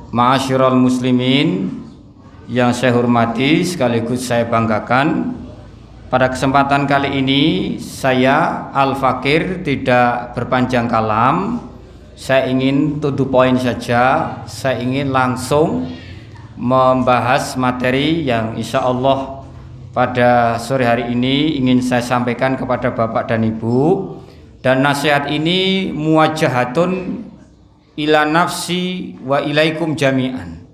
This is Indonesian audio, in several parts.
Ma'asyiral muslimin yang saya hormati sekaligus saya banggakan, pada kesempatan kali ini saya Al-Fakir tidak berpanjang kalam. Saya ingin to the point saja. Saya ingin langsung membahas materi yang insya Allah pada sore hari ini ingin saya sampaikan kepada Bapak dan Ibu. Dan nasihat ini muwajahatun ila nafsi wa ilaikum jami'an.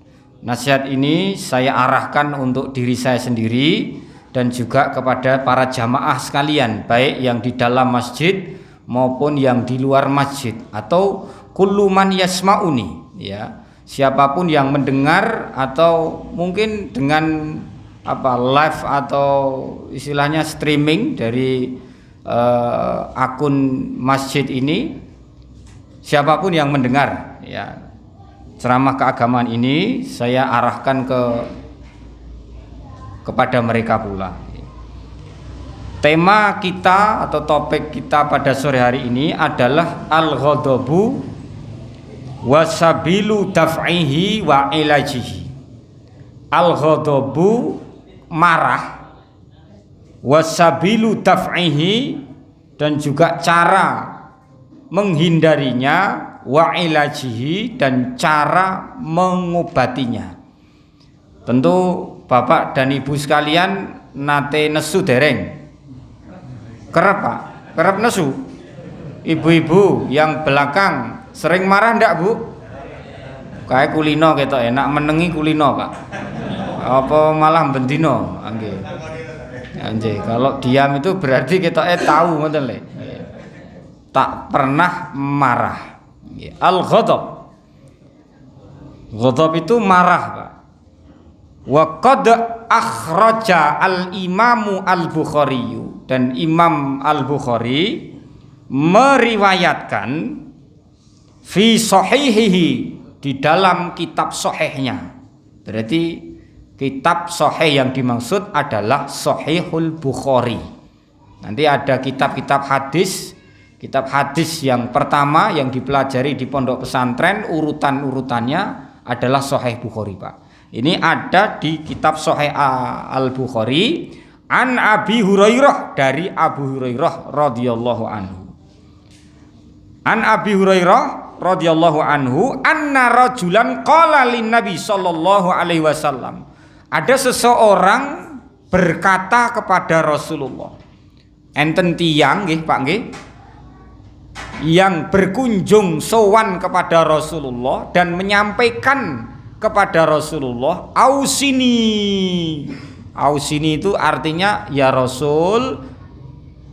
Nasihat ini saya arahkan untuk diri saya sendiri dan juga kepada para jamaah sekalian, baik yang di dalam masjid maupun yang di luar masjid, atau kullu man yasma'uni, ya, siapapun yang mendengar atau mungkin dengan live atau istilahnya streaming dari akun masjid ini, siapapun yang mendengar, ya, ceramah keagamaan ini saya arahkan kepada mereka pula. Tema kita atau topik kita pada sore hari ini adalah al-ghadabu wasabilu daf'ihi wa ilajihi. Al-ghadabu marah, wasabilu daf'ihi dan juga cara menghindarinya, wa ilajihi dan cara mengobatinya. Tentu Bapak dan Ibu sekalian nate nesu dereng? Kerep Pak? Kerep nesu? Ibu-ibu yang belakang sering marah ndak Bu? Kayak kulino gitu enak menengi kulino Pak. Apa malah bendino? Nggih. Nggih, kalau diam itu berarti kita tahu ngoten le. Tak pernah marah. Al-ghadab. Ghadab itu marah, Pak. Wa qad akhraja al-Imamu al-Bukhari, dan Imam al-Bukhari meriwayatkan fi sahihihi, di dalam kitab sahihnya. Berarti kitab sahih yang dimaksud adalah Sahihul Bukhari. Nanti ada kitab-kitab hadis. Kitab hadis yang pertama yang dipelajari di pondok pesantren, urutan-urutannya adalah Sahih Bukhari, Pak. Ini ada di kitab Sahih Al-Bukhari an Abi Hurairah, dari Abu Hurairah radhiyallahu anhu. An Abi Hurairah radhiyallahu anhu anna rajulan qala lin Nabi sallallahu alaihi wasallam. Ada seseorang berkata kepada Rasulullah. Enten tiyang nggih, Pak nggih, yang berkunjung sowan kepada Rasulullah dan menyampaikan kepada Rasulullah, ausini. Ausini itu artinya, ya Rasul,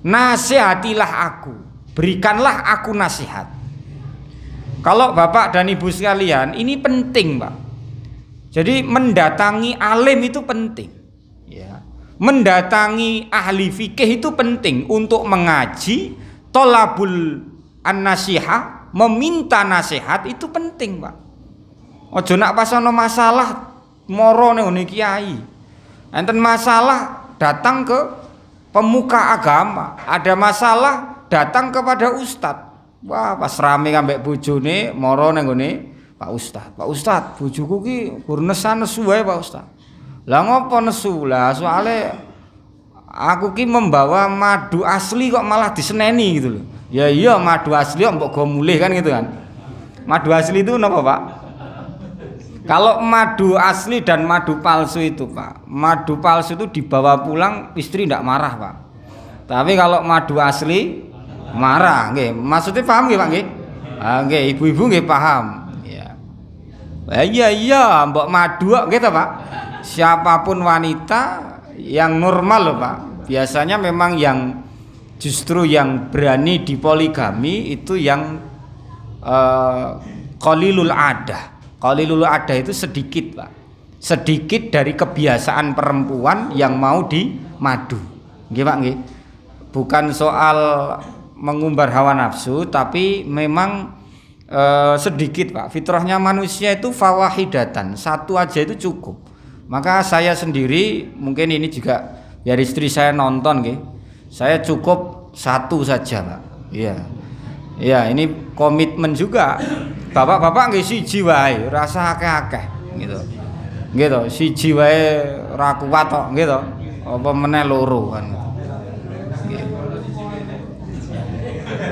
nasihatilah aku, berikanlah aku nasihat. Kalau Bapak dan Ibu sekalian, ini penting, Pak. Jadi mendatangi alim itu penting, ya. Mendatangi ahli fikih itu penting untuk mengaji. Tolabul an-nasihah, meminta nasihat itu penting, Pak. Ojo nak pas ana masalah moro ning kiai. Enten masalah datang ke pemuka agama, ada masalah datang kepada ustadz. Wah, pas rame ambek bojone moro ning ngene Pak Ustadz. Pak Ustadz, bojoku ki gur nesu wae Pak Ustadz. Lah ngopo nesu? Lah soalnya aku ki membawa madu asli kok malah diseneni gitu loh. Ya iya, madu asli kok mbok go mulih kan gitu kan. Madu asli itu napa, Pak? Kalau madu asli dan madu palsu itu, Pak, madu palsu itu dibawa pulang istri tidak marah, Pak. Tapi kalau madu asli marah, nggih. Maksudnya paham nggih, Pak nggih? Ah nggih, ibu-ibu nggih paham. Ya. Iya, mbok madu kok gitu, Pak. Siapapun wanita yang normal loh, Pak. Biasanya memang yang justru yang berani dipoligami itu yang qalilul adah. Qalilul adah itu sedikit, Pak. Sedikit dari kebiasaan perempuan yang mau dimadu. Nggih, Pak nggih. Bukan soal mengumbar hawa nafsu, tapi memang sedikit, Pak. Fitrahnya manusia itu fawahidatan, satu aja itu cukup. Maka saya sendiri, mungkin ini juga biar istri saya nonton, nggih. Saya cukup satu saja, Pak. Iya. Ya, ini komitmen juga. bapak-bapak nggih siji wae, rasa akeh-akeh gitu. Nggih to, siji wae ora kuat kok, nggih to. Apa meneh loro kan. Nggih.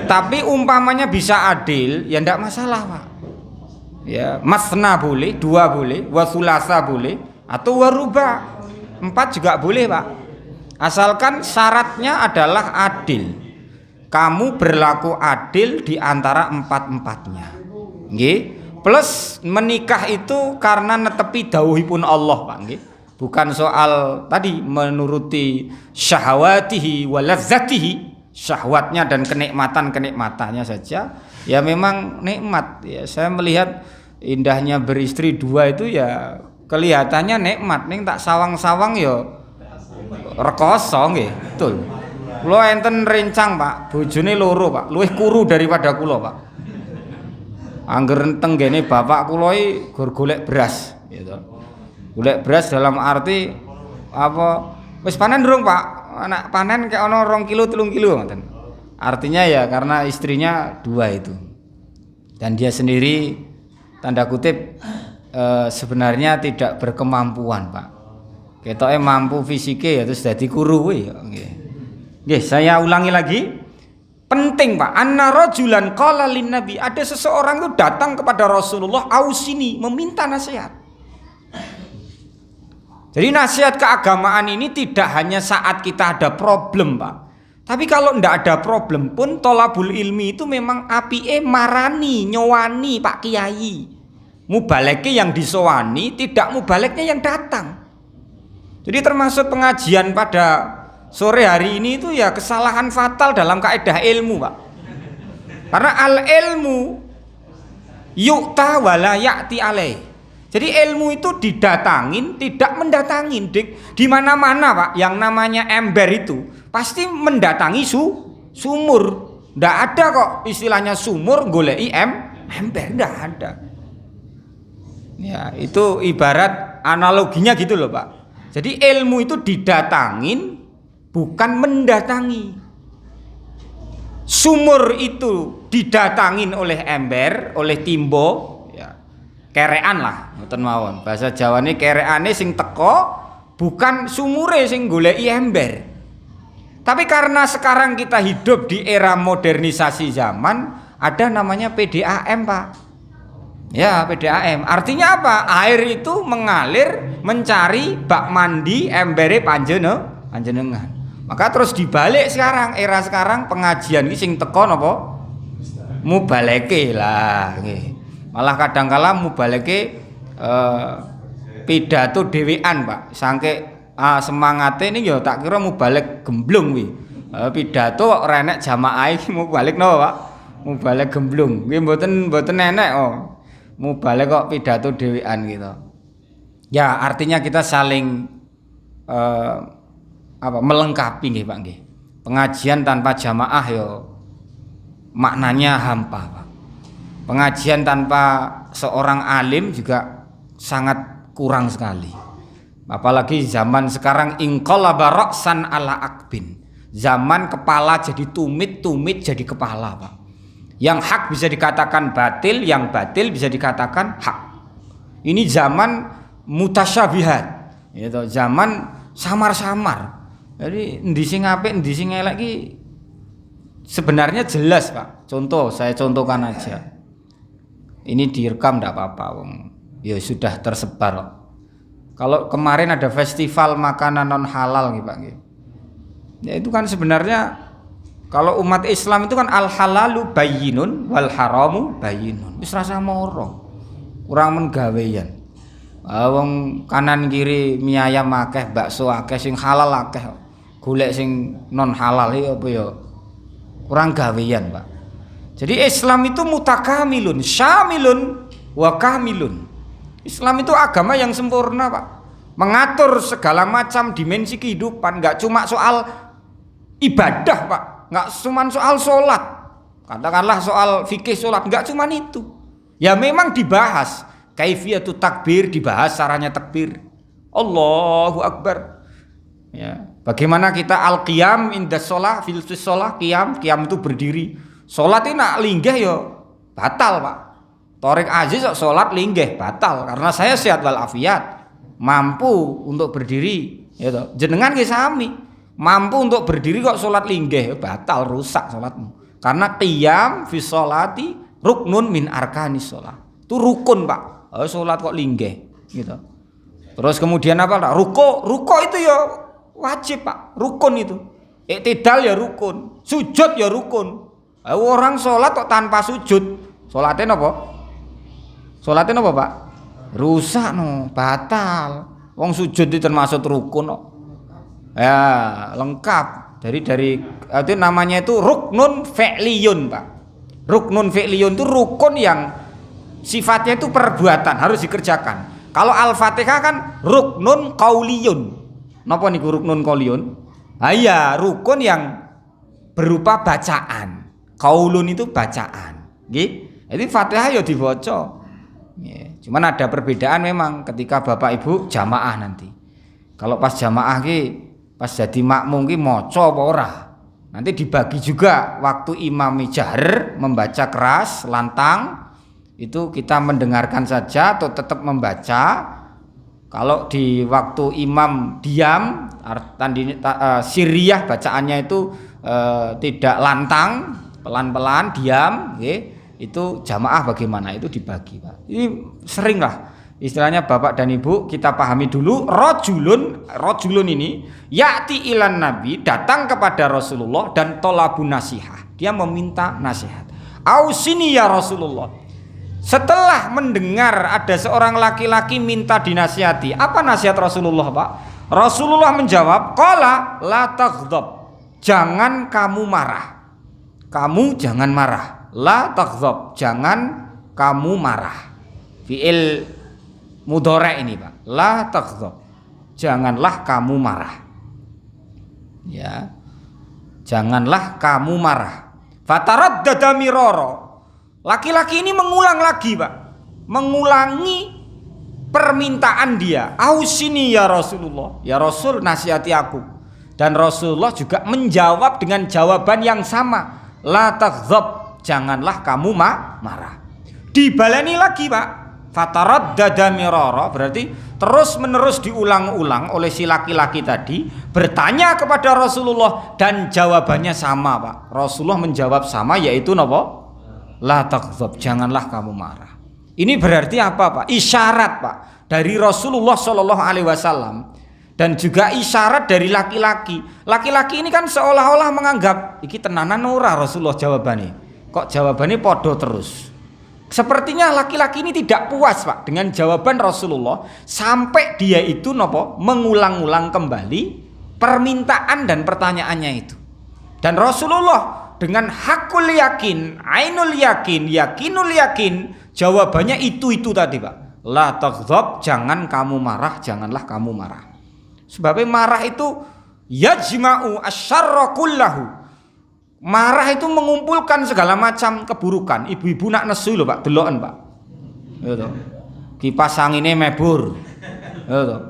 Tapi umpamanya bisa adil, ya ndak masalah, Pak. Ya, masna boleh, 2 boleh, wa sulasa boleh, atau waruba 4 juga boleh, Pak. Asalkan syaratnya adalah adil. Kamu berlaku adil di antara 4-empatnya. Nggih. Plus menikah itu karena netepi dawuhipun Allah, Pak, nggih. Bukan soal tadi menuruti syahwatihi wa ladzatihi, syahwatnya dan kenikmatannya saja. Ya memang nikmat. Ya, saya melihat indahnya beristri 2 itu ya kelihatannya nikmat. Ning tak sawang-sawang ya rekoso nggih, betul. Kula enten rencang, Pak, bojone loro, Pak. Luwih kuru daripada kula, Pak. Angger tenggene bapak kula iki gur golek beras, gitu. Golek beras dalam arti apa? Wis panen durung, Pak? Anak panen kayak ana 2 kilo 3 kilo ngoten. Artinya ya karena istrinya 2 itu. Dan dia sendiri tanda kutip sebenarnya tidak berkemampuan, Pak. Ketoke mampu fisike ya terus dadi kuru kuwi ya nggih. Nggih, saya ulangi lagi. Penting, Pak. Anna rajulan qala lin nabi, ada seseorang itu datang kepada Rasulullah ausini, meminta nasihat. Jadi nasihat keagamaan ini tidak hanya saat kita ada problem, Pak. Tapi kalau ndak ada problem pun tolabul ilmi itu memang apike marani, nyowani Pak Kiai. Mubaleke yang disowani, tidak mubaleknya yang datang. Jadi termasuk pengajian pada sore hari ini itu ya kesalahan fatal dalam kaidah ilmu, Pak. Karena al ilmu yu'ta wala ya'ti alaih. Jadi ilmu itu didatangin, tidak mendatangin. Di mana-mana, Pak, yang namanya ember itu pasti mendatangi sumur. Ndak ada kok istilahnya sumur goleki ember, ndak ada. Ya, itu ibarat analoginya gitu loh, Pak. Jadi ilmu itu didatangin, bukan mendatangi. Sumur itu didatangin oleh ember, oleh timbo, ya. Kerean lah, ngoten mawon. Bahasa Jawane kereane sing teko, bukan sumure sing goleki ember. Tapi karena sekarang kita hidup di era modernisasi zaman, ada namanya PDAM, Pak. Ya, PDAM. Artinya apa? Air itu mengalir mencari bak mandi embere panjenengan. Maka terus dibalik sekarang, era sekarang pengajian iki sing teko napa? Mubaleke lah nggih. Malah kadangkala mubaleke pidato dhewean, Pak. Sangke semangate ini ya tak kira mubalek gemblung kuwi. Pidato kok ora enek jamaah iki mubalek napa, Pak? Mubalek gemblung. Nggih mboten enek kok. Mubalek kok pidato dhewean gitu. Ya, artinya kita saling melengkapi nggih, Pak nggih. Pengajian tanpa jamaah yo maknanya hampa, Pak. Pengajian tanpa seorang alim juga sangat kurang sekali. Apalagi zaman sekarang inqalaba ra'san ala akbin. Zaman kepala jadi tumit jadi kepala, Pak. Yang hak bisa dikatakan batil, yang batil bisa dikatakan hak. Ini zaman mutasyabihat. Itu zaman samar-samar. Jadi endi sing apik, endi sing elek iki sebenarnya jelas, Pak. Contoh, saya contohkan aja. Ini direkam enggak apa-apa, wong. Ya sudah tersebar. Kalau kemarin ada festival makanan non halal gitu, Pak. Ya itu kan sebenarnya kalau umat Islam itu kan al halalu bayyinun wal haramu bayyinun. Wis rasa moro. Kurang men gawean. Wong kanan kiri mie ayam akeh, bakso akeh, sing halal akeh. Golek sing non halal iki apa ya? Kurang gawean, Pak. Jadi Islam itu mutakamilun, syamilun wa kamilun. Islam itu agama yang sempurna, Pak. Mengatur segala macam dimensi kehidupan, enggak cuma soal ibadah, Pak. Enggak cuma soal sholat. Katakanlah soal fikih sholat, enggak cuma itu. Ya memang dibahas kaifiyatut takbir, dibahas caranya takbir. Allahu Akbar. Ya, bagaimana kita al-qiyam inda sholah, fil sholah, qiyam itu berdiri. Sholat ini nak linggah ya batal, Pak. Torik Aziz kok salat linggih batal karena saya sehat walafiat, mampu untuk berdiri, ya toh. Jenengan nggih sami, mampu untuk berdiri kok salat linggih batal, rusak salatmu. Karena qiyam fi sholati ruknun min arkanis shalah. Itu rukun, Pak. Salat kok linggih gitu. Terus kemudian apa, Pak? Ruko itu ya wajib, Pak. Rukun itu. Iktidal ya rukun, sujud ya rukun. Orang salat kok tanpa sujud, salatnya napa? Salatnya apa, Pak? Rusak no, batal. Wong sujud itu termasuk rukun no. Ya, lengkap. Dari itu namanya itu ruknun fi'liyun, Pak. Ruknun fi'liyun itu rukun yang sifatnya itu perbuatan, harus dikerjakan. Kalau Al-Fatihah kan ruknun qauliyun. Napa niku ruknun qauliyun? Ah iya, rukun yang berupa bacaan. Qaulun itu bacaan. Nggih. Jadi Fatihah ya dibaca. Ya, cuman ada perbedaan memang ketika Bapak Ibu jamaah nanti. Kalau pas jamaah pas jadi makmum maca apa ora. Nanti dibagi juga waktu imam jahr membaca keras lantang itu kita mendengarkan saja atau tetap membaca. Kalau di waktu imam diam sirriyah bacaannya itu tidak lantang, pelan-pelan diam, nggih. Itu jamaah bagaimana, itu dibagi, Pak. Ini sering lah istilahnya Bapak dan Ibu kita pahami dulu. Rojulun ini ya'ti ilan nabi, datang kepada Rasulullah dan tolabun nasihah, dia meminta nasihat. Ausini ya Rasulullah. Setelah mendengar ada seorang laki-laki minta dinasihati, apa nasihat Rasulullah, Pak? Rasulullah menjawab, qala la taghdab, jangan kamu marah, kamu jangan marah. La taghdab, jangan kamu marah. Fi'il mudhari ini, Pak. La taghdab, janganlah kamu marah. Ya. Janganlah kamu marah. Fataraddada mirara. Laki-laki ini mengulang lagi, Pak. Mengulangi permintaan dia. Ausini ya Rasulullah. Ya Rasul, nasihati aku. Dan Rasulullah juga menjawab dengan jawaban yang sama. La taghdab, janganlah kamu marah. Dibaleni lagi, Pak. Fataraddada mirara, berarti terus menerus diulang-ulang oleh si laki-laki tadi, bertanya kepada Rasulullah dan jawabannya sama, Pak. Rasulullah menjawab sama, yaitu napa? La taghdab, janganlah kamu marah. Ini berarti apa, Pak? Isyarat, Pak, dari Rasulullah Shallallahu Alaihi Wasallam. Dan juga isyarat dari laki-laki. Laki-laki ini kan seolah-olah menganggap iki tenanan ora Rasulullah jawabannya. Kok jawabannya podo terus. Sepertinya laki-laki ini tidak puas, Pak, dengan jawaban Rasulullah, sampai dia itu mengulang-ulang kembali permintaan dan pertanyaannya itu. Dan Rasulullah dengan hakul yakin, ainul yakin, yakinul yakin, jawabannya itu tadi, Pak. La taghdab, jangan kamu marah, janganlah kamu marah. Sebabnya marah itu yajma'u asyarra kullahu. Marah itu mengumpulkan segala macam keburukan. Ibu-ibu nak nesu lho, Pak, deloken, Pak. Ya toh. Kipas angine mebur. Ya toh.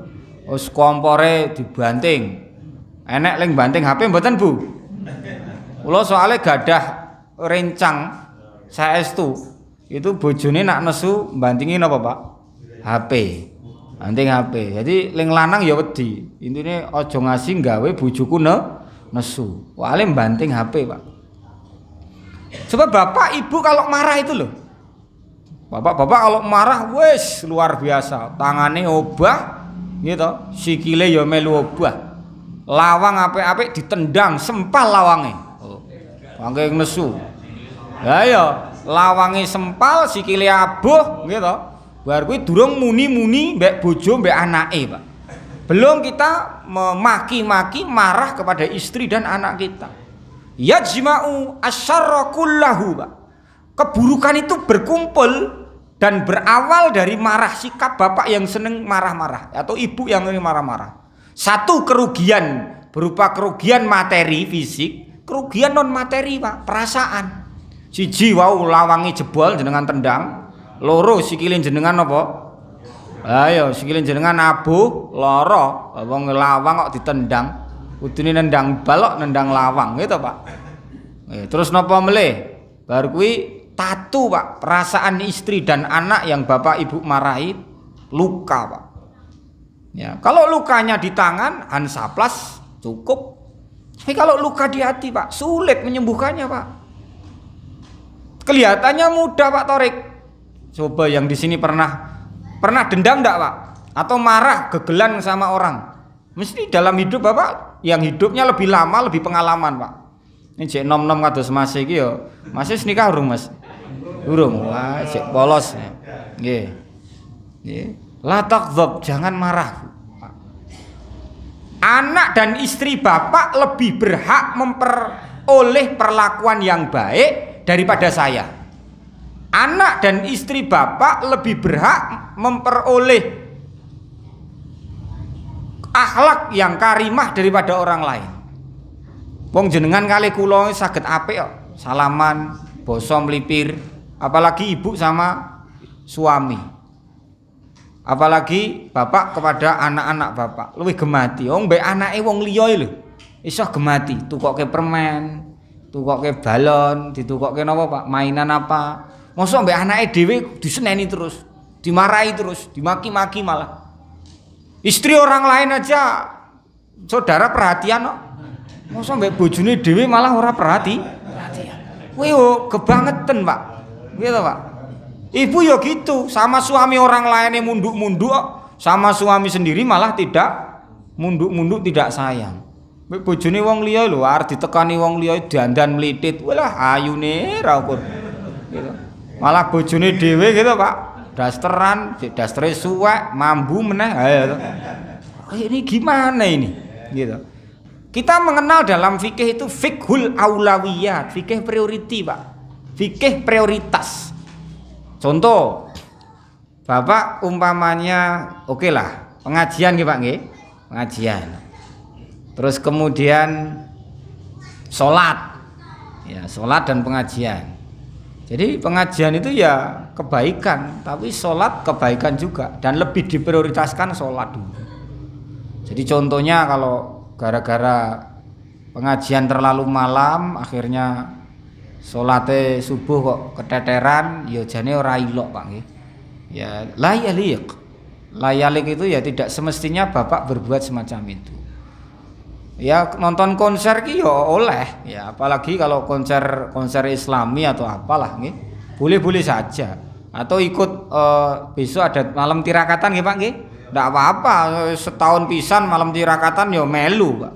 Wis kompore dibanting. Enek ling banting HP mboten, Bu? Kula soalnya gadah rencang saestu. Itu bojone nak nesu bantingi napa, Pak? HP. Banting HP. Jadi ling lanang ya wedi. Intine aja ngasih gawe bojoku nesu. Wale banting HP, Pak. Coba Bapak Ibu kalau marah itu loh. Bapak-bapak kalau marah wes luar biasa. Tangane obah gitu, sikile ya melu obah. Lawang apik-apik ditendang, sempal lawange. Oh. Wangke nesu. Lah ya, lawange sempal, sikile abuh gitu. Bar kuwi durung muni-muni mbek bojo mbek anake, Pak. Belum kita memaki-maki marah kepada istri dan anak kita. Yajma'u asyarra kullahu, Pak. Keburukan itu berkumpul dan berawal dari marah, sikap bapak yang seneng marah-marah atau ibu yang seneng marah-marah. Satu, kerugian berupa kerugian materi fisik, kerugian non materi, Pak, perasaan. Siji wau lawangi jebol jenengan tendang, loro sikilin jenengan apa? Ayo sikilin jenengan abuh, loro wong lawang kok ditendang, kudune nendang balok nendang lawang gitu, Pak. Terus napa melih? Bar kuwi Tato Pak, perasaan istri dan anak yang bapak ibu marahi luka Pak. Ya, kalau lukanya di tangan hansaplas cukup. Tapi kalau luka di hati Pak, sulit menyembuhkannya Pak. Kelihatannya mudah Pak Torik. Coba yang di sini pernah dendam enggak Pak? Atau marah, gegelan sama orang? Mesti dalam hidup Bapak yang hidupnya lebih lama, lebih pengalaman Pak. Ini cek nom-nom kados Mas iki yo. Mas wis nikah urung Mas? Urung. Wah, cek polos. Nggih. Nggih. La taghdab, jangan marah. Anak dan istri bapak lebih berhak memperoleh perlakuan yang baik daripada saya. Anak dan istri bapak lebih berhak memperoleh akhlak yang karimah daripada orang lain. Wong jenengan kali kula saged apik kok, salaman, basa mlipir, apalagi ibu sama suami. Apalagi bapak kepada anak-anak bapak luwih gemati. Wong mbek anake wong liya lho iso gemati, tukokke permen, tukokke balon, ditukokke napa Pak, mainan apa. Mosok mbek anake dhewe diseneni terus, dimarahi terus, dimaki-maki malah. Istri orang lain aja saudara perhatian kok. Mosok mbek bojone dhewe malah ora perhatian. Kuwi yo kebangetan Pak. Gitu Pak. Ibu ya gitu, sama suami orang lain yang munduk-munduk, sama suami sendiri malah tidak munduk-munduk, tidak sayang. Bojone wong liya lho, arep ditekani wong liya dandan mlitit, walah ayune ra ukur. Gitu. Malah bojone dhewe gitu Pak, dasteran, dastere suwek, mambu meneh. Ini gimana ini? Gitu. Kita mengenal dalam fikih itu fikhul aulawiyat, fikih priority Pak, fikih prioritas. Contoh, Bapak umpamanya oke lah, pengajian nggih Pak nggih, pengajian. Terus kemudian sholat, ya sholat dan pengajian. Jadi pengajian itu ya kebaikan, tapi sholat kebaikan juga dan lebih diprioritaskan sholat dulu. Jadi contohnya kalau gara-gara pengajian terlalu malam, akhirnya salate subuh kok keteteran, ya jane ora ilok Pak nggih. Ya la yaliq. La yaliq itu ya tidak semestinya Bapak berbuat semacam itu. Ya nonton konser ki ya oleh, ya apalagi kalau konser Islami atau apalah nggih. Boleh-boleh saja. Atau ikut besok ada malam tirakatan nggih Pak nggih. Ndak apa-apa, setahun pisan malam tirakatan ya melu Pak.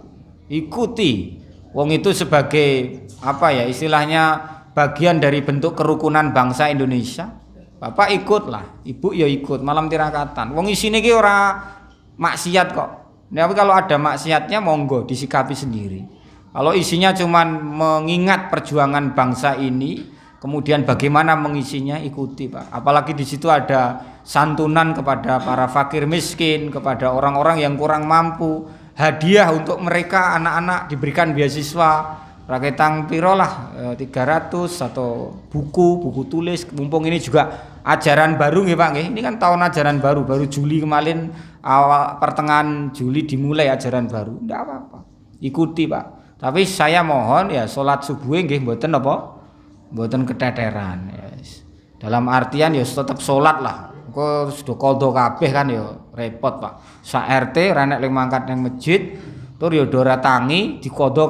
Ikuti. Wong itu sebagai apa ya istilahnya bagian dari bentuk kerukunan bangsa Indonesia. Bapak ikutlah, ibu ya ikut malam tirakatan. Wong isine ki ora maksiat kok. Tapi kalau ada maksiatnya monggo disikapi sendiri. Kalau isinya cuman mengingat perjuangan bangsa ini, kemudian bagaimana mengisinya ikuti Pak. Apalagi di situ ada santunan kepada para fakir miskin, kepada orang-orang yang kurang mampu. Hadiah untuk mereka anak-anak diberikan beasiswa raketang piro lah 300 atau buku tulis. Mumpung ini juga ajaran baru nggih Pak nggih. Ini kan tahun ajaran baru Juli kemarin, awal pertengahan Juli dimulai ajaran baru. Ndak apa-apa. Ikuti Pak. Tapi saya mohon ya salat subuh nggih mboten apa? Mboten keteteran. Yes. Dalam artian ya tetap salat lah. Kok sudah qadha kabeh kan ya repot Pak. Sak RT ra nek mangkat nang masjid tur ya ora tangi diqadha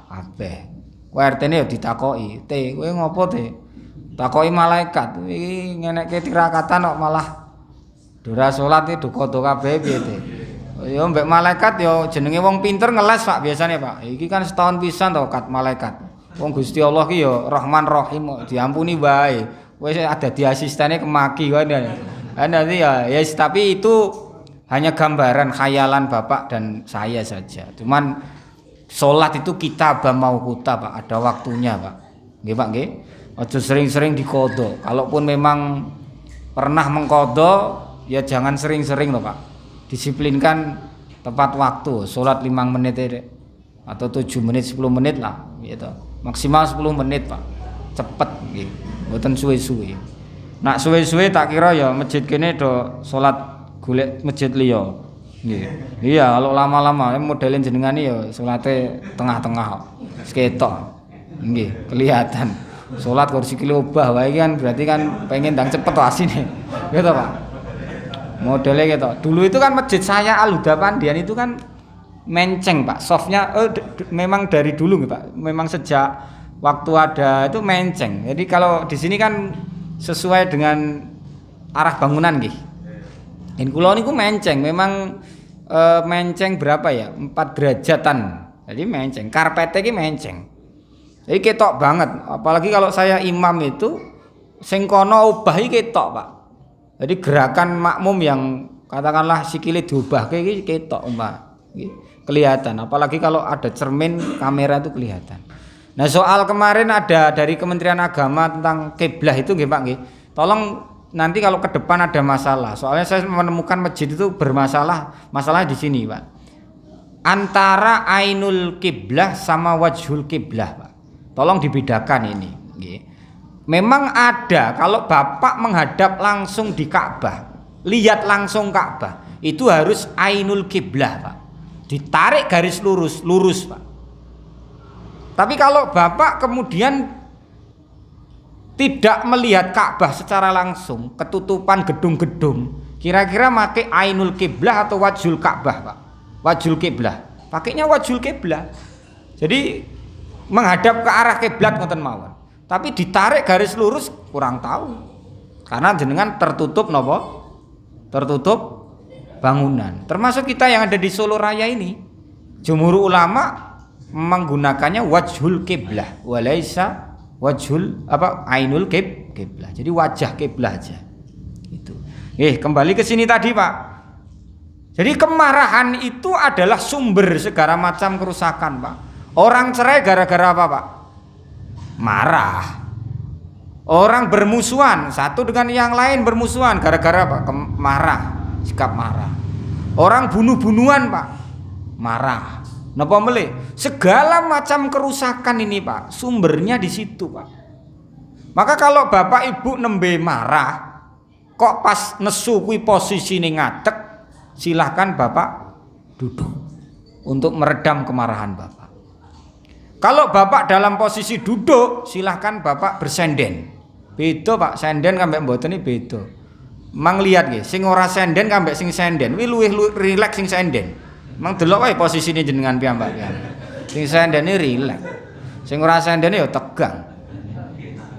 kabeh. Ku RT-ne ya ditakoki, "Te, kowe ngopo, Te?" Takoki malaikat, "Iki ngenekke tirakatan kok malah ora salat iki qadha kabeh piye, Te?" Ya mbek malaikat ya jenenge wong pinter ngeles Pak biasane Pak. Iki kan setahun pisan to kat malaikat. Wong Gusti Allah ki ya Rahman Rahim diampuni wae. Wis ada di asistene kemaki kan ya. Nanti ya yes, tapi itu hanya gambaran khayalan Bapak dan saya saja. Cuman sholat itu kita mau kuta Pak, ada waktunya Pak. Nggih Pak nggih. Aja sering-sering diqadha. Kalaupun memang pernah mengqadha ya jangan sering-sering loh Pak. Disiplinkan tepat waktu. Sholat 5 menit atau 7 menit 10 menit lah gitu. Maksimal 10 menit Pak. Cepet nggih. Mboten suwe-suwe. Nak suwe-suwe tak kira ya masjid kene do salat golek masjid liya. Nggih. Iya, kalau lama-lama modelin jenengan ya salate tengah-tengah. Wis ketok. Nggih, kelihatan. Salat kok sikile obah wae kan berarti kan pengen ndang cepet asine. Gitu Pak. Modelnya gitu. Dulu itu kan masjid saya Al Huda Pandian itu kan menceng Pak. Softnya memang dari dulu nih Pak. Memang sejak waktu ada itu menceng. Jadi kalau di sini kan sesuai dengan arah bangunan nggih. In kula niku menceng, memang menceng berapa ya? 4 derajatan. Jadi menceng, karpetnya iki menceng. Jadi ketok banget, apalagi kalau saya imam itu sing kono obah iki ketok, Pak. Jadi gerakan makmum yang katakanlah sikile diubahke iki ketok, Pak. Kelihatan, apalagi kalau ada cermin kamera itu kelihatan. Nah, soal kemarin ada dari Kementerian Agama tentang kiblah itu nggih, Pak nggih. Tolong nanti kalau ke depan ada masalah. Soalnya saya menemukan masjid itu bermasalah, masalahnya di sini, Pak. Antara ainul kiblah sama wajhul kiblah, Pak. Tolong dibedakan ini. Memang ada kalau Bapak menghadap langsung di Ka'bah, lihat langsung Ka'bah, itu harus ainul kiblah, Pak. Ditarik garis lurus, Pak. Tapi kalau Bapak kemudian tidak melihat Ka'bah secara langsung, ketutupan gedung-gedung, kira-kira pakai ainul kiblah atau wajhul Ka'bah, Pak? Wajhul kiblah. Pakainya wajhul kiblah. Jadi menghadap ke arah kiblat ngoten mawon. Tapi ditarik garis lurus kurang tahu. Karena jenengan tertutup napa? Tertutup bangunan. Termasuk kita yang ada di Solo Raya ini. Jumhur ulama menggunakannya wajhul kiblah, walaisa wajhul ainul kiblah. Jadi wajah kiblah aja. Itu. Kembali ke sini tadi, Pak. Jadi kemarahan itu adalah sumber segala macam kerusakan, Pak. Orang cerai gara-gara apa, Pak? Marah. Orang bermusuhan satu dengan yang lain bermusuhan gara-gara apa? Marah, sikap marah. Orang bunuh-bunuhan, Pak, marah. Napa melih? Segala macam kerusakan ini, Pak, sumbernya di situ, Pak. Maka kalau Bapak Ibu nembe marah, kok pas nesu kuwi posisine ngadeg, silahkan Bapak duduk untuk meredam kemarahan Bapak. Kalau Bapak dalam posisi duduk, silahkan Bapak bersenden. Beda, Pak, senden kambek mboten iki beda. Mang lihat nggih, sing ora senden kambek sing senden, kuwi luwih rileks sing senden. Mang delok wae posisine jenengan piyambak ya. Sing sendene rileks. Sing ora sendene ya tegang.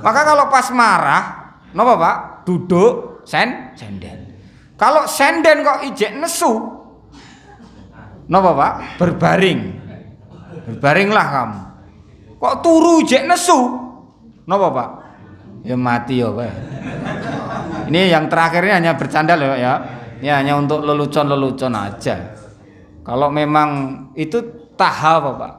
Maka kalau pas marah, napa, Pak? Duduk, senden. Kalau senden kok ijek nesu, napa, Pak? Berbaring. Berbaringlah kamu. Kok turu ijek nesu, napa, Pak? Ya mati ya, Pak. Ini yang terakhir ini hanya bercanda loh ya. Ini hanya untuk lelucon-lelucon aja. Kalau memang itu tahap, Pak.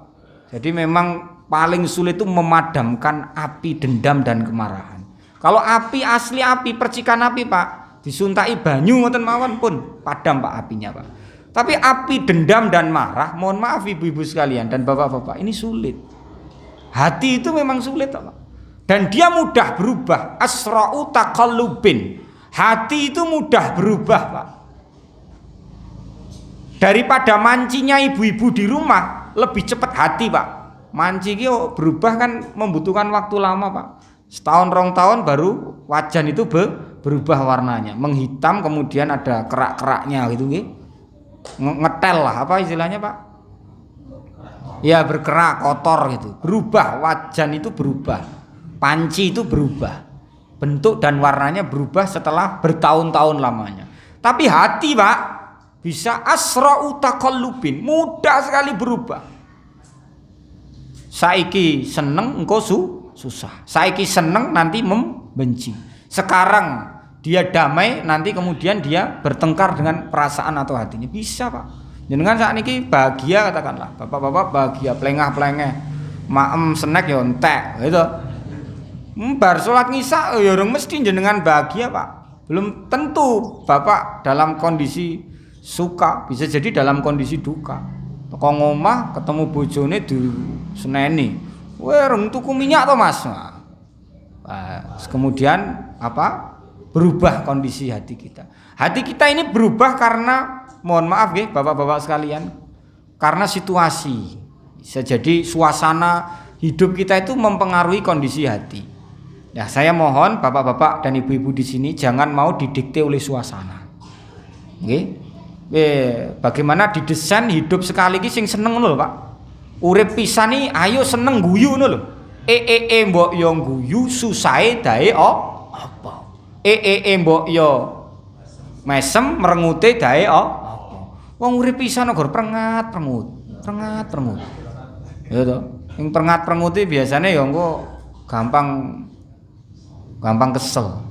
Jadi memang paling sulit itu memadamkan api dendam dan kemarahan. Kalau api asli api, percikan api, Pak, disuntai banyu ngoten mawon pun padam, Pak, apinya, Pak. Tapi api dendam dan marah, mohon maaf ibu-ibu sekalian dan bapak-bapak, ini sulit. Hati itu memang sulit, Pak. Dan dia mudah berubah. Asra'u taqallubin. Hati itu mudah berubah, Pak. Daripada mancinya ibu-ibu di rumah, lebih cepat hati, Pak. Manci itu berubah kan membutuhkan waktu lama, Pak. Setahun, 2 tahun baru wajan itu berubah warnanya, menghitam, kemudian ada kerak-keraknya gitu nggih. Ngetel lah, apa istilahnya, Pak? Ya, berkerak, kotor gitu. Berubah, wajan itu berubah. Panci itu berubah. Bentuk dan warnanya berubah setelah bertahun-tahun lamanya. Tapi hati, Pak, bisa asra'u taqallubin, mudah sekali berubah. Saiki seneng engko susah. Saiki seneng nanti membenci. Sekarang dia damai, nanti kemudian dia bertengkar dengan perasaan atau hatinya. Bisa, Pak. Jenengan saat ini bahagia katakanlah. Bapak-bapak bahagia, plengah-plengeh. Maem snack ya entek gitu. Bar salat ngisa ya urung mesti jenengan bahagia, Pak. Belum tentu Bapak dalam kondisi suka, bisa jadi dalam kondisi duka. Teko ngomah ketemu bojone diseneni. Weh, rung tuku minyak to, Mas. Nah, kemudian apa? Berubah kondisi hati kita. Hati kita ini berubah karena, mohon maaf nggih Bapak-bapak sekalian, karena situasi. Bisa jadi suasana hidup kita itu mempengaruhi kondisi hati. Ya, saya mohon bapak-bapak dan ibu-ibu di sini jangan mau didikte oleh suasana. Nggih. Bagaimana didesain hidup sekali iki sing seneng lho, Pak. Urip pisan iki ayo seneng guyu ngono lho. Mbok yo guyu susahe dae apa. Mbok yo mesem merengute dae apa. Wong urip pisan kok prengat-prengut. Ya toh. Sing prengat-prengute biasane ya engko gampang kesel.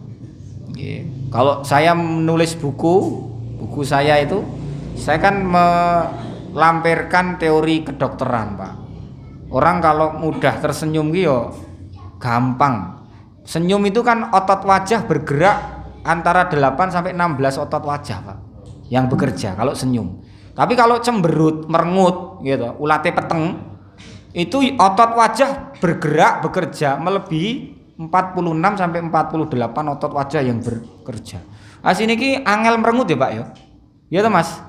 Kalau saya menulis buku saya itu, saya kan melampirkan teori kedokteran, Pak. Orang kalau mudah tersenyum gitu, gampang. Senyum itu kan otot wajah bergerak antara 8 sampai 16 otot wajah, Pak, yang bekerja kalau senyum. Tapi kalau cemberut, merengut gitu, ulate peteng, itu otot wajah bekerja melebihi 46 sampai 48 otot wajah yang bekerja. Sini ki angel merengut ya, Pak ya. Iya toh, Mas?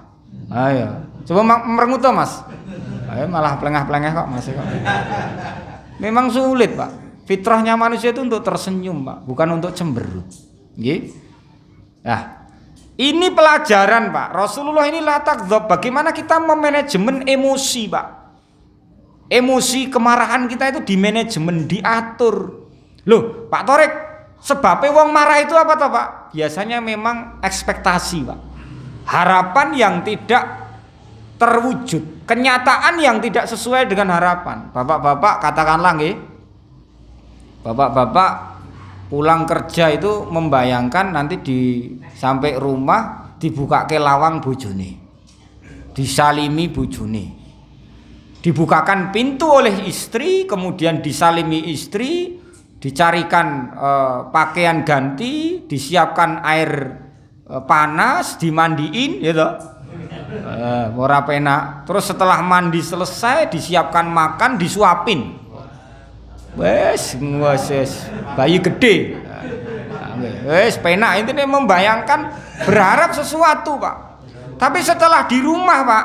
Ayo. Coba merengut toh, Mas. Ayo malah pelengah-pelengah kok, Mas kok. Memang sulit, Pak. Fitrahnya manusia itu untuk tersenyum, Pak, bukan untuk cemberut. Nggih. Nah, ini pelajaran, Pak. Rasulullah ini latakdzab, bagaimana kita memanajemen emosi, Pak. Emosi kemarahan kita itu dimanajemen, diatur. Loh, Pak Torik, sebabnya wong marah itu apa toh, Pak? Biasanya memang ekspektasi, Pak. Harapan yang tidak terwujud, kenyataan yang tidak sesuai dengan harapan. Bapak-bapak katakanlah nggih. Bapak-bapak pulang kerja itu membayangkan nanti sampai rumah dibuka ke lawang bojone. Disalimi bojone. Dibukakan pintu oleh istri, kemudian disalimi istri, dicarikan pakaian ganti, disiapkan air panas, dimandiin gitu. Ora penak. Terus setelah mandi selesai disiapkan makan, disuapin. Wes bayi gede. Wes penak, intinya membayangkan, berharap sesuatu, Pak. Tapi setelah di rumah, Pak,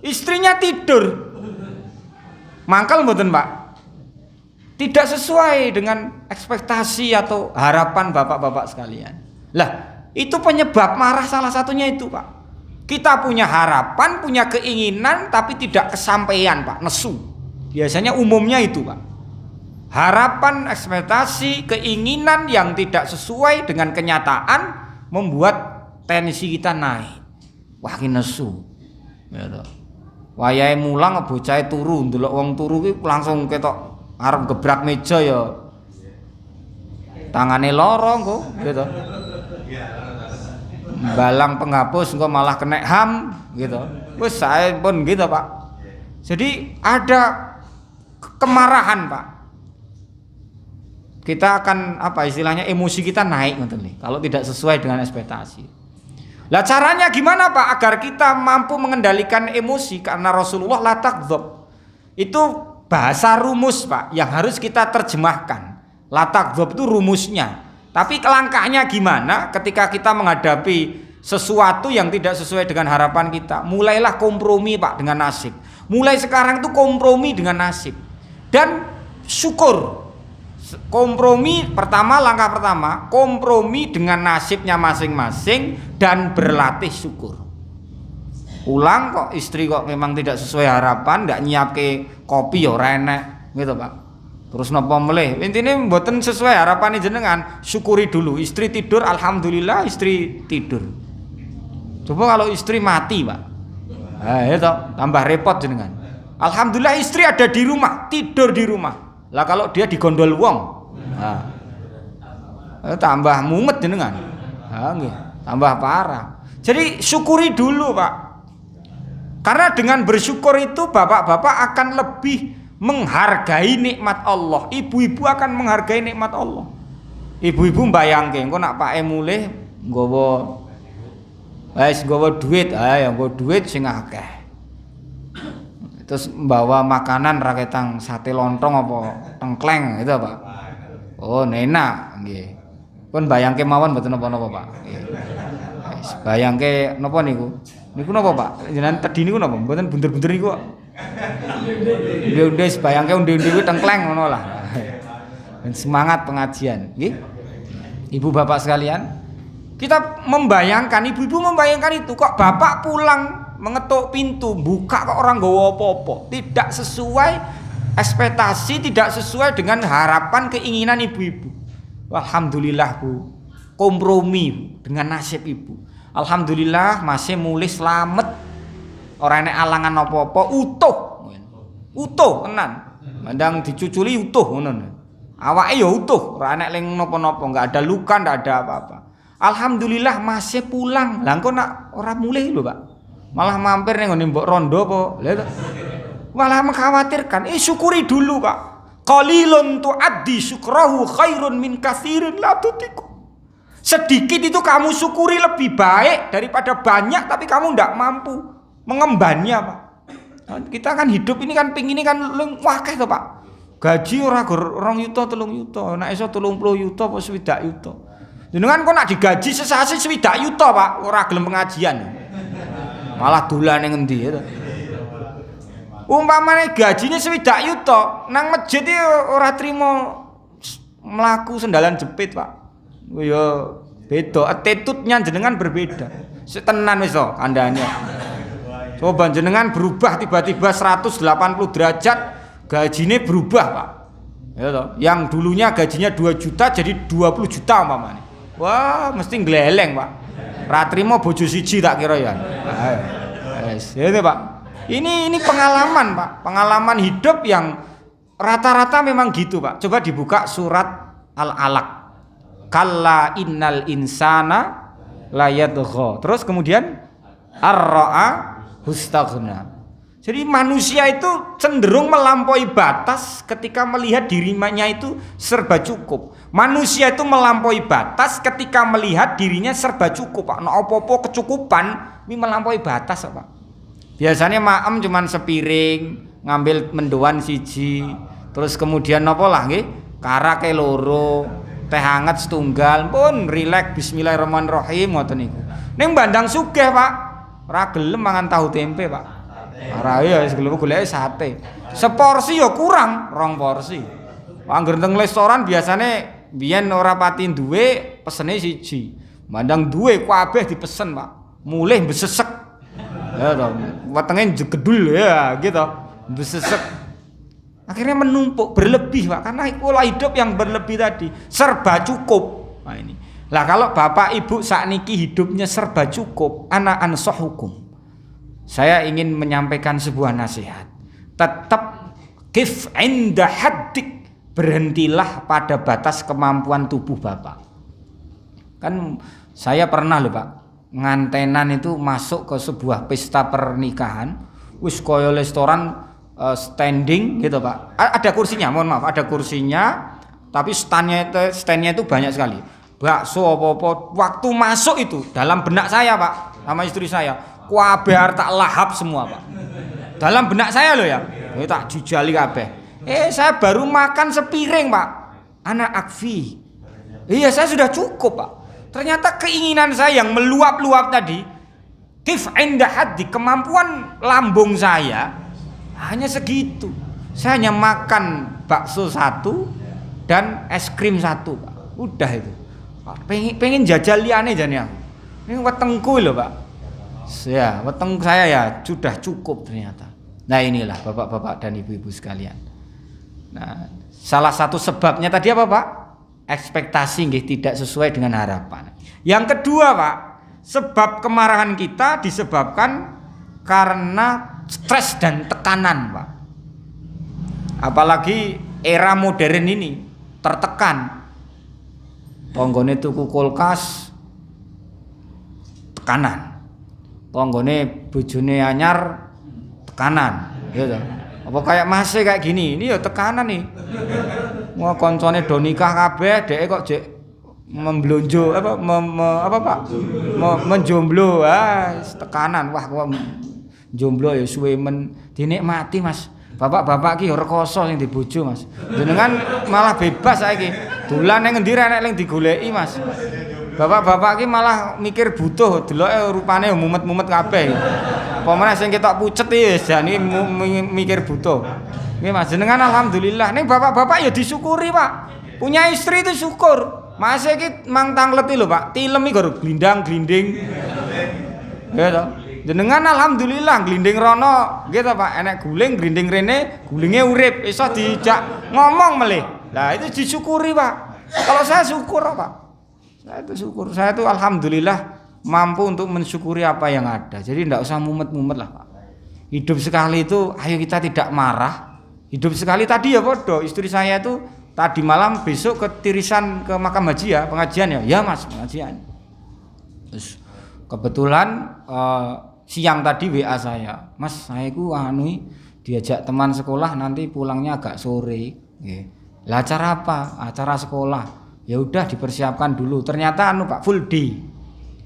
istrinya tidur. Mangkel mboten, Pak? Tidak sesuai dengan ekspektasi atau harapan bapak-bapak sekalian. Lah, itu penyebab marah salah satunya itu, Pak. Kita punya harapan, punya keinginan, tapi tidak kesampaian, Pak, nesu. Biasanya umumnya itu, Pak. Harapan, ekspektasi, keinginan yang tidak sesuai dengan kenyataan membuat tensi kita naik. Wah, ini nesu. Ya toh. Wayahe mulang bocahe turu, ndelok wong turu ki langsung ketok arep gebrak meja ya. Tangane loro engko, gitu. Balang penghapus engko malah kena HAM gitu. Wis saya pun gitu, Pak. Jadi ada kemarahan, Pak. Kita akan istilahnya emosi kita naik ngoten nih kalau tidak sesuai dengan ekspektasi. Lah caranya gimana, Pak, agar kita mampu mengendalikan emosi? Karena Rasulullah la takdzab. Itu bahasa rumus, Pak, yang harus kita terjemahkan. La takdzab itu rumusnya. Tapi langkahnya gimana ketika kita menghadapi sesuatu yang tidak sesuai dengan harapan kita? Mulailah kompromi, Pak, dengan nasib. Mulai sekarang itu kompromi dengan nasib. Dan syukur. Kompromi pertama, langkah pertama, kompromi dengan nasibnya masing-masing dan berlatih syukur. Ulang kok istri kok memang tidak sesuai harapan, nggak nyiapke kopi ya ora enak gitu, Pak. Terus napa meleh? Intine mboten sesuai harapan jenengan, syukuri dulu. Istri tidur, alhamdulillah istri tidur. Coba kalau istri mati, Pak. Itu tambah repot jenengan. Alhamdulillah istri ada di rumah, tidur di rumah. Lah kalau dia digondol wong, tambah mumet jenengan, tambah parah. Jadi syukuri dulu, Pak. Karena dengan bersyukur itu bapak-bapak akan lebih menghargai nikmat Allah. Ibu-ibu akan menghargai nikmat Allah. Ibu-ibu mbayangke engko nak Pak mulih nggawa duit, nggawa duit sing akeh. Terus membawa makanan raketang sate lontong apa tengkleng gitu, Pak. Oh, enak nggih. Pun bayangke mawon mboten napa-napa, Pak. Nggih. Wis bayangke napa niku? Niku napa, Pak? Jenengan tedi niku napa? Mboten bunder-bunder niku kok. Unde-unde bayangke unde-unde kuwi tengkleng ngono lah. Dan semangat pengajian, nggih. Ibu bapak sekalian, kita membayangkan, ibu-ibu membayangkan itu, kok bapak pulang mengetuk pintu, buka kok orang nggawa apa-apa. Tidak sesuai ekspektasi, tidak sesuai dengan harapan keinginan ibu-ibu. Alhamdulillah Bu, kompromi dengan nasib ibu. Alhamdulillah masih mulih selamat. Ora enek alangan apa-apa, utuh tenan. Mandang dicuculi utuh ngono. Awake ya utuh, ora enek ling napa-napa, enggak ada luka, enggak ada apa-apa. Alhamdulillah masih pulang. Lah engko nak ora mulih lho, Pak. Malah mampir ning ngene mbok rondo apa. Lha malah mengkhawatirkan. Syukuri dulu, Pak. Qalilun tu'addi syukrahu khairun min katsirin la tutiku. Sedikit itu kamu syukuri lebih baik daripada banyak tapi kamu ndak mampu mengembannya, Pak. Kita kan hidup ini kan pingin kan wakeh to, Pak. Gaji ora 2 yuta 3 yuta, nek iso 30 yuta apa 20 yuta. Jenengan kok nak digaji sesasi 20 yuta, Pak, ora gelem pengajian. Malah dolan ning endi ya to. Umpamane gajine 20 yuta, nang masjid iki ora trimo mlaku sendalan jepit, Pak. Ya beda, attitude-nya jenengan berbeda. Setenan wis to kandhane. Coba jenengan berubah tiba-tiba 180 derajat, gajinya berubah, Pak. Ya toh, yang dulunya gajinya 2 juta jadi 20 juta umpamane. Wah, mesti gleleng, Pak. Ra trimo bojo siji tak kira ya. Wes, itu, Pak. Ini pengalaman, Pak. Pengalaman hidup yang rata-rata memang gitu, Pak. Coba dibuka surat Al-Alaq. Kalla innal insana la yadgha. Terus kemudian ar-ra'a hustaghna. Jadi manusia itu cenderung melampaui batas ketika melihat dirinya itu serba cukup. Manusia itu melampaui batas ketika melihat dirinya serba cukup, Pak. Nah, apa-apa kecukupan ini melampaui batas, Pak. Biasanya maem cuman sepiring, ngambil mendoan siji, terus kemudian napa lah nggih? Karake loro, teh hangat setunggal, pun rileks bismillahirrahmanirrahim ngoten niku. Ning bandang sugih, Pak. Ora gelem mangan tahu tempe, Pak. Ora ya wis gelem golek sate. Seporsi ya kurang, 2 porsi. Angger teng restoran biasane biyen ora pati duwe, pesene siji. Mandang duwe kabeh dipesen, Pak. Mulih besesek. Ya to, wetenge jegedul ya gitu. Besesek. Akhirnya menumpuk berlebih, Pak, karena pola hidup yang berlebih tadi, serba cukup. Nah ini. Lah kalau Bapak Ibu sakniki hidupnya serba cukup, ana ansahukum. Saya ingin menyampaikan sebuah nasihat. Tetap kif inda haddik, berhentilah pada batas kemampuan tubuh Bapak. Kan saya pernah loh, Pak, ngantenan itu masuk ke sebuah pesta pernikahan, wis koyo restoran standing gitu, Pak. Ada kursinya, mohon maaf, ada kursinya, tapi standnya itu banyak sekali. Bakso apa-apa, waktu masuk itu dalam benak saya, Pak, sama istri saya, kabeh arep tak lahap semua, Pak. Dalam benak saya loh ya. Tak jujali kabeh. Saya baru makan sepiring, Pak. Anak akfi. Iya, saya sudah cukup, Pak. Ternyata keinginan saya yang meluap-luap tadi, kif inda haddi, kemampuan lambung saya hanya segitu. Saya hanya makan bakso 1 dan es krim 1, Pak. Udah itu. Pengen jajal liane jane aku. Ini wetengku lho, Pak. Ya, weteng saya ya sudah cukup ternyata. Nah, inilah Bapak-bapak dan Ibu-ibu sekalian. Nah, salah satu sebabnya tadi apa, Pak? Ekspektasi nggih tidak sesuai dengan harapan. Yang kedua, Pak, sebab kemarahan kita disebabkan karena stres dan tekanan, Pak. Apalagi era modern ini tertekan. Ponggone tuku kulkas tekanan. Ponggone bojone anyar tekanan, gitu. Apa kayak masih kayak gini? Ini ya tekanan nih. Wah, koncone do nikah kabeh, dhek kok jek memblonjo apa Pak? Menjomblo. Tekanan. Wah, kok jomblo ya suwe men dinikmati, Mas. Bapak-bapak ki rekoso sing dibojo, Mas. Jenengan malah bebas saiki. Dolan ning endi rek ning digoleki, Mas. Bapak-bapak ki malah mikir butuh, deloke rupane mumet-mumet kabeh. Apa meneh sing ketok pucet iki jane mikir butuh. Nggih, Mas, jenengan alhamdulillah. Ning bapak-bapak ya disyukuri, Pak. Punya istri itu syukur. Masih iki mang tangleti lho Pak, tilem iki garo glindang-glinding. Ya toh. Jenengan alhamdulillah glinding rono nggih to Pak, enek guling glinding rene, gulinge urip, iso dijak ngomong melih. Lah itu disyukuri Pak. Kalau saya syukur Pak. Saya itu syukur. Saya itu alhamdulillah mampu untuk mensyukuri apa yang ada. Jadi tidak usah mumet-mumet lah Pak. Hidup sekali itu ayo kita tidak marah. Hidup sekali tadi ya bodoh. Istri saya itu tadi malam besok ke Tirisan ke makam haji ya, pengajian ya. Ya Mas, pengajian. Terus kebetulan siang tadi WA saya. Mas, saya ku diajak teman sekolah nanti pulangnya agak sore. Lah acara apa? Acara sekolah. Ya udah dipersiapkan dulu. Ternyata Pak full day.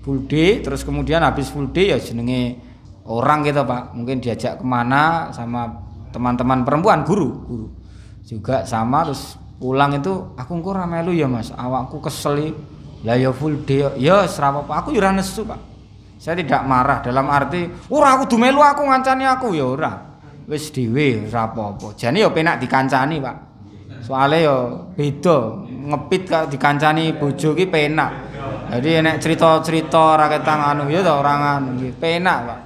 Full day terus kemudian habis full day ya jenenge orang gitu Pak. Mungkin diajak kemana sama teman-teman perempuan guru juga sama terus pulang itu aku engko ora melu ya Mas, awakku kesel. Lah ya full day ya serapa Pak, aku ya ora nesu Pak. Saya tidak marah dalam arti ora aku kudu melu aku ngancani aku ya ora. Wis dhewe ora apa-apa. Jane ya penak dikancani Pak. Soale ya beda ngepit kok dikancani bojo ki penak. Jadi enek cerita-cerita ora ketang ya to ora nggih penak Pak.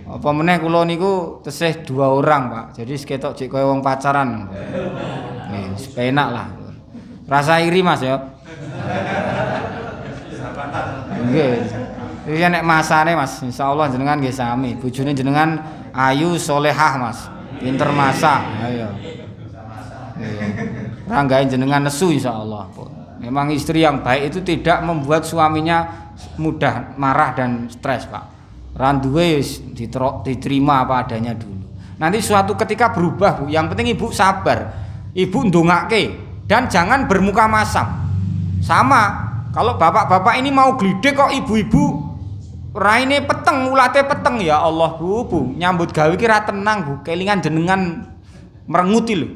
Apa meneh kula niku tesih 2 orang Pak. Jadi seketok jek kaya wong pacaran. Penak lah. Rasa iri Mas ya. Nggih. Iki nek masane Mas, insyaallah jenengan nggih sami. Bojone jenengan ayu solehah Mas. Pinter masak. Ayo. Ranggain jenengan nesu insyaallah. Memang istri yang baik itu tidak membuat suaminya mudah marah dan stres Pak. Randuwe diterima apa adanya dulu. Nanti suatu ketika berubah Bu. Yang penting Ibu sabar. Ibu ndongake dan jangan bermuka masam. Sama kalau bapak-bapak ini mau glidek kok ibu-ibu raine peteng, ulate peteng ya Allah Bu nyambut gawe ki ra tenang Bu. Kelingan jenengan merenguti lho.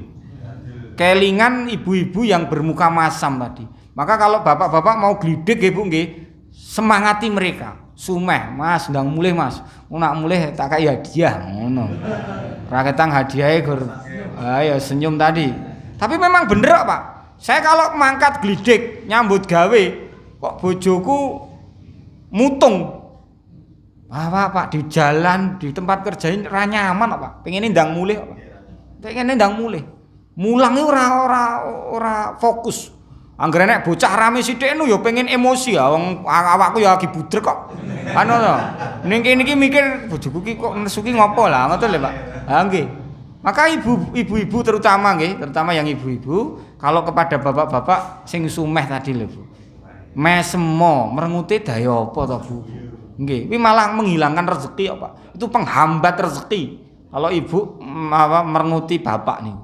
Kelingan ibu-ibu yang bermuka masam tadi. Maka kalau bapak-bapak mau glidek nggih Bu nggih, semangati mereka. Sumeh, Mas, ndang mulih Mas. Nak mulih tak kai hadiah ngono. Ra ketang hadiahe gur ayo senyum tadi. Tapi memang bener Pak. Saya kalau mangkat glidek nyambut gawe kok bojoku mutung. Pak di jalan di tempat kerja ra nyaman Pak. Pengene ndang mulih Pak. Pengene ndang mulih. Mulange ora fokus. Anggere nek bocah rame sithik nu ya pengen emosi ya wong awakku ya lagi budrek kok. Anu to. Ning kene iki mikir bojoku ki kok nesu ki ngopo lah ngoten lho Pak. Ha nggih. Maka ibu-ibu terutama nggih, terutama yang ibu-ibu kalau kepada bapak-bapak sing sumeh tadi lho Bu. Mesemo merenguti daya apa to Bu? Nggih, kuwi malah menghilangkan rezeki ya Pak. Itu penghambat rezeki. Kalau ibu merenguti bapak nih.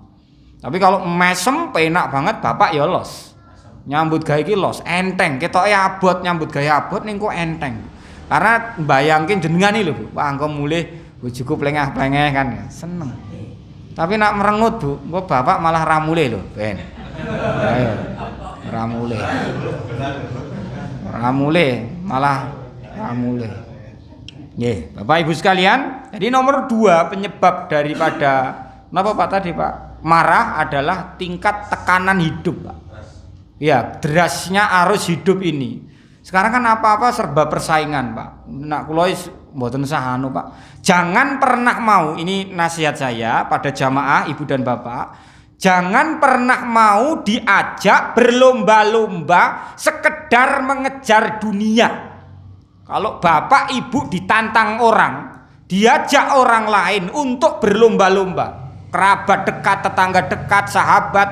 Tapi kalau mesem penak banget bapak ya los. Nyambut gawe iki los, enteng. Ketoke abot nyambut gawe abot ning kok enteng. Karena bayangkin jenengan iki lho Bu. Wah, engko mulih bojoku plengah-plengeh kan ya. Seneng. Tapi nak merengut Bu, engko bapak malah ra mulih lho, Ben. Ayo. Ra mulih. Ra mulih, malah ra mulih. Nggih, Bapak Ibu sekalian, jadi nomor 2 penyebab daripada napa Pak tadi Pak? Marah adalah tingkat tekanan hidup, Pak. Ya, derasnya arus hidup ini. Sekarang kan apa-apa serba persaingan, Pak. Nak kula mboten sah anu, Pak. Jangan pernah mau, ini nasihat saya pada jamaah Ibu dan Bapak, jangan pernah mau diajak berlomba-lomba sekedar mengejar dunia. Kalau Bapak Ibu ditantang orang, diajak orang lain untuk berlomba-lomba, kerabat dekat, tetangga dekat, sahabat,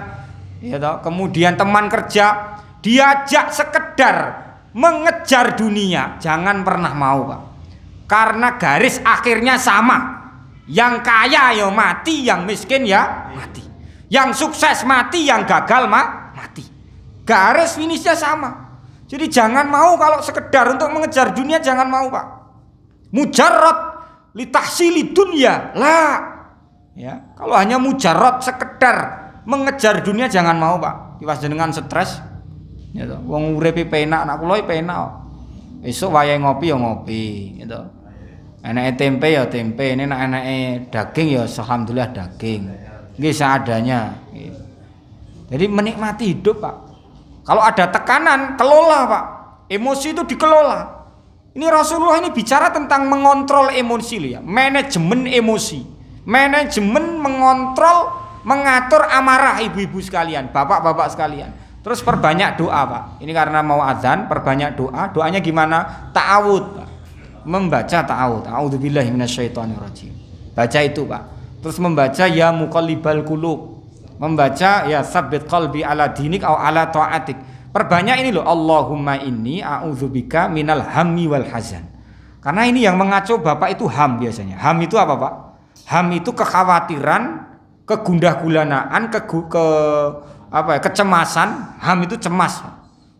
ya toh, kemudian teman kerja, diajak sekedar mengejar dunia, jangan pernah mau, Pak. Karena garis akhirnya sama. Yang kaya ya mati, yang miskin ya mati. Yang sukses mati, yang gagal mati. Garis finishnya sama. Jadi jangan mau kalau sekedar untuk mengejar dunia, jangan mau, Pak. Mujarrad litahsili dunya lah. Ya, kalau hanya mujarrad sekedar mengejar dunia jangan mau, Pak. Kiwas jenengan stres. Ya toh, wong uripe penak, anak kula penak. Esuk wayahe ngopi ya ngopi, gitu. Enake tempe ya tempe, ini nek enake daging ya alhamdulillah daging. Nggih seadanya. Jadi menikmati hidup, Pak. Kalau ada tekanan, kelola, Pak. Emosi itu dikelola. Ini Rasulullah ini bicara tentang mengontrol emosi ya, manajemen emosi. Manajemen mengontrol, mengatur amarah ibu-ibu sekalian, bapak-bapak sekalian. Terus perbanyak doa, Pak. Ini karena mau azan, perbanyak doa. Doanya gimana? Ta'awud, Pak. Membaca ta'awud. A'udzubillahi minasyaitonirrajim. Baca itu, Pak. Terus membaca ya muqallibal qulub. Membaca ya sabbit qalbi ala dinik au ala ta'atik. Perbanyak ini loh, Allahumma inni a'udzubika minal hammi wal hazan. Karena ini yang mengacu Bapak itu ham biasanya. Ham itu apa, Pak? Ham itu kekhawatiran, kegundah-gulanaan, kecemasan. Ham itu cemas.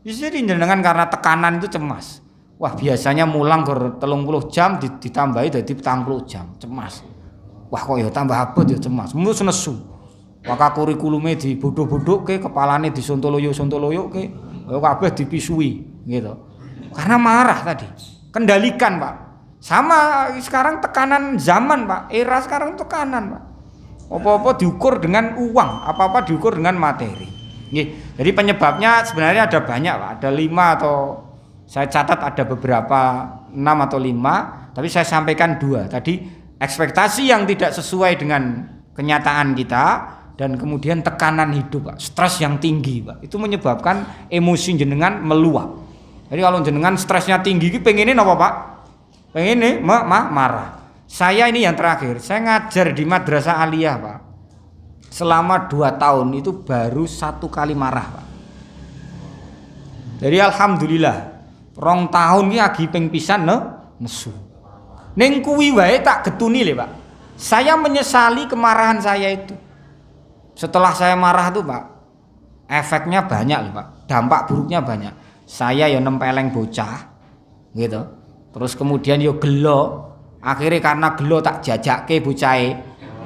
Jadi jenengan karena tekanan itu cemas. Wah, biasanya mulang ke 30 jam ditambahi jadi 40 jam, cemas. Wah, kok ya tambah abot ya cemas. Mulu nesu. Maka kurikulumnya dibodoh-bodoh ke, kepalanya disontoloyo ke, kabeh dipisui gitu. Karena marah tadi. Kendalikan, Pak. Sama sekarang tekanan zaman, Pak. Era sekarang tekanan, Pak. Apa-apa diukur dengan uang, apa-apa diukur dengan materi. Jadi penyebabnya sebenarnya ada banyak, Pak. Ada 5 atau saya catat ada beberapa 6 atau 5, tapi saya sampaikan 2. Tadi ekspektasi yang tidak sesuai dengan kenyataan kita. Dan kemudian tekanan hidup, Pak, stres yang tinggi, Pak, itu menyebabkan emosi jenengan meluap. Jadi kalau jenengan stresnya tinggi, pengenin apa, Pak? Pengenin marah. Saya ini yang terakhir, saya ngajar di madrasah aliyah, Pak. Selama 2 tahun itu baru 1 kali marah, Pak. Jadi alhamdulillah, 2 tahun ini agi ping pisan nesu. Ning kuwi wae tak getuni le, Pak. Saya menyesali kemarahan saya itu. Setelah saya marah tuh, Pak, efeknya banyak loh, Pak. Dampak buruknya banyak. Saya ya nempeleng bocah gitu. Terus kemudian yo gelo. Akhirnya karena gelo tak jajake bocahe.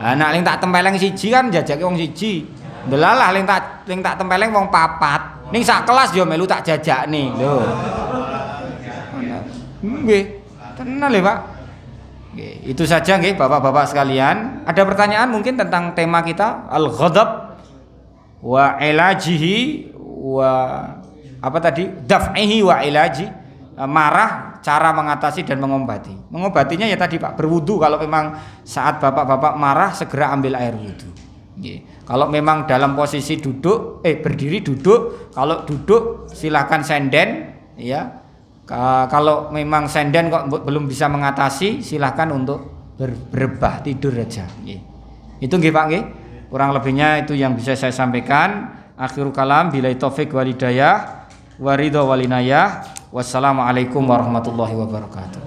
Lah nek tak tempeleng siji kan jajake wong siji. Delalah ling tak tempeleng wong 4. Ning sak kelas yo melu tak jajakne lho. Nggih. Tenan lho, Pak. Itu saja nggih Bapak-bapak sekalian. Ada pertanyaan mungkin tentang tema kita al-ghadab wa ilajihi wa apa tadi? Daf'ihi wa ilaji. Marah, cara mengatasi dan mengobati. Mengobatinya ya tadi, Pak, berwudu. Kalau memang saat Bapak-bapak marah segera ambil air wudu. Kalau memang dalam posisi duduk berdiri duduk, kalau duduk silakan senden ya. Kalau memang senden kok belum bisa mengatasi, silahkan untuk berebah tidur aja. Itu nggih, Pak, nggih. Kurang lebihnya itu yang bisa saya sampaikan. Akhirul kalam, billahi taufik wal hidayah, wa ridha wal inayah. Wassalamualaikum warahmatullahi wabarakatuh.